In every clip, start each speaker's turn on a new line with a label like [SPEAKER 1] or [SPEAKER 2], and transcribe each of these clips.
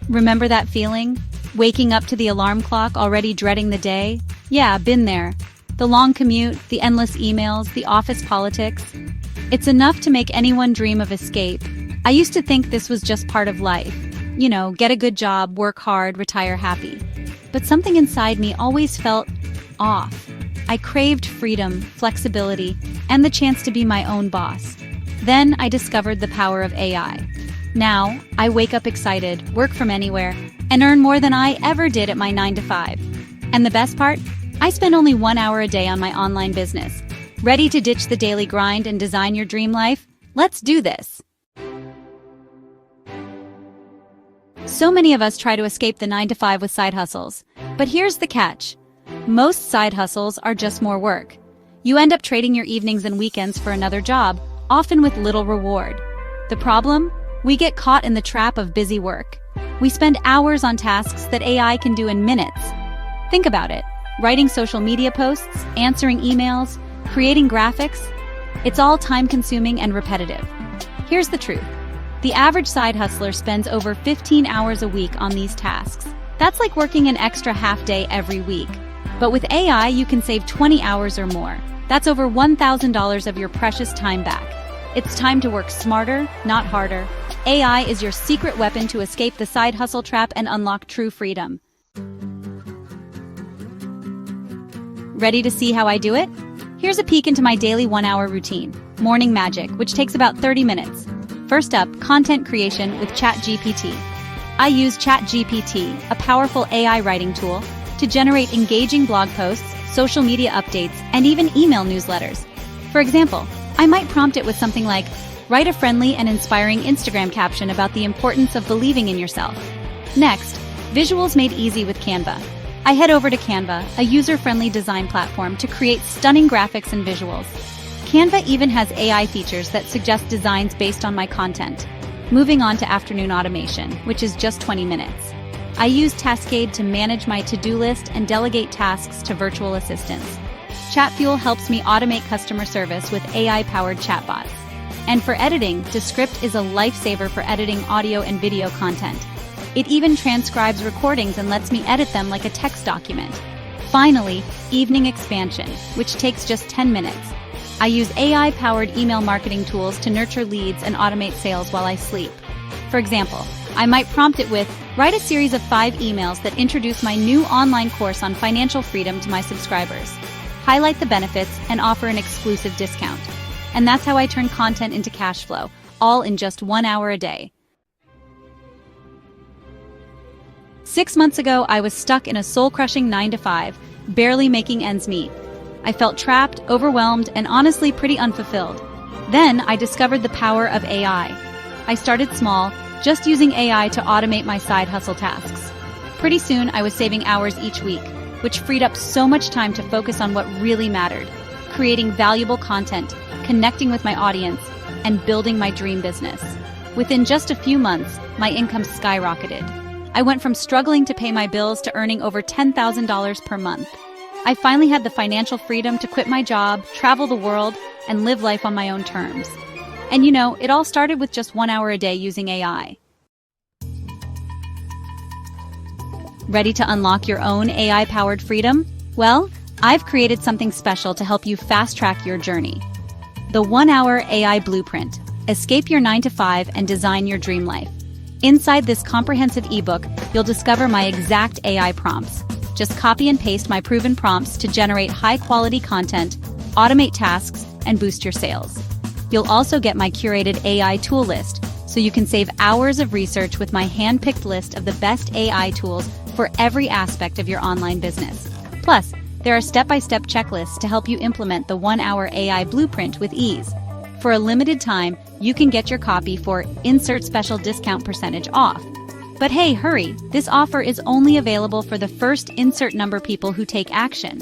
[SPEAKER 1] Remember that feeling? Waking up to the alarm clock, already dreading the day? Yeah, been there. The long commute, the endless emails, the office politics. It's enough to make anyone dream of escape. I used to think this was just part of life. You know, get a good job, work hard, retire happy. But something inside me always felt off. I craved freedom, flexibility, and the chance to be my own boss. Then I discovered the power of AI. Now, I wake up excited, work from anywhere, and earn more than I ever did at my 9-to-5. And the best part? I spend only 1 hour a day on my online business. Ready to ditch the daily grind and design your dream life? Let's do this! So many of us try to escape the 9-to-5 with side hustles. But here's the catch. Most side hustles are just more work. You end up trading your evenings and weekends for another job, often with little reward. The problem? We get caught in the trap of busy work. We spend hours on tasks that AI can do in minutes. Think about it. Writing social media posts, answering emails, creating graphics. It's all time-consuming and repetitive. Here's the truth. The average side hustler spends over 15 hours a week on these tasks. That's like working an extra half day every week. But with AI, you can save 20 hours or more. That's over $1,000 of your precious time back. It's time to work smarter, not harder. AI is your secret weapon to escape the side hustle trap and unlock true freedom. Ready to see how I do it? Here's a peek into my daily 1-hour routine, Morning Magic, which takes about 30 minutes. First up, content creation with ChatGPT. I use ChatGPT, a powerful AI writing tool, to generate engaging blog posts, social media updates, and even email newsletters. For example, I might prompt it with something like, write a friendly and inspiring Instagram caption about the importance of believing in yourself. Next, visuals made easy with Canva. I head over to Canva, a user-friendly design platform, to create stunning graphics and visuals. Canva even has AI features that suggest designs based on my content. Moving on to afternoon automation, which is just 20 minutes. I use Tascade to manage my to-do list and delegate tasks to virtual assistants. Chatfuel helps me automate customer service with AI-powered chatbots. And for editing, Descript is a lifesaver for editing audio and video content. It even transcribes recordings and lets me edit them like a text document. Finally, evening expansion, which takes just 10 minutes. I use AI-powered email marketing tools to nurture leads and automate sales while I sleep. For example, I might prompt it with, write a series of 5 emails that introduce my new online course on financial freedom to my subscribers. Highlight the benefits and offer an exclusive discount. And that's how I turn content into cash flow, all in just 1 hour a day. 6 months ago, I was stuck in a soul-crushing 9-to-5, barely making ends meet. I felt trapped, overwhelmed, and honestly pretty unfulfilled. Then I discovered the power of AI. I started small, just using AI to automate my side hustle tasks. Pretty soon, I was saving hours each week, which freed up so much time to focus on what really mattered: creating valuable content, connecting with my audience, and building my dream business. Within just a few months, my income skyrocketed. I went from struggling to pay my bills to earning over $10,000 per month. I finally had the financial freedom to quit my job, travel the world, and live life on my own terms. And you know, it all started with just 1 hour a day using AI. Ready to unlock your own AI-powered freedom? Well, I've created something special to help you fast-track your journey. The 1-hour AI Blueprint. Escape your 9-to-5 and design your dream life. Inside this comprehensive ebook, you'll discover my exact AI prompts. Just copy and paste my proven prompts to generate high-quality content, automate tasks, and boost your sales. You'll also get my curated AI tool list, so you can save hours of research with my hand-picked list of the best AI tools for every aspect of your online business. Plus, there are step-by-step checklists to help you implement the 1-hour AI Blueprint with ease. For a limited time, you can get your copy for insert special discount percentage off. But hey, hurry! This offer is only available for the first insert number people who take action.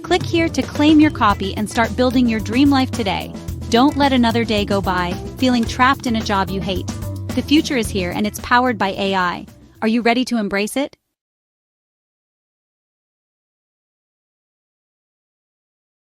[SPEAKER 1] Click here to claim your copy and start building your dream life today. Don't let another day go by, feeling trapped in a job you hate. The future is here and it's powered by AI. Are you ready to embrace it?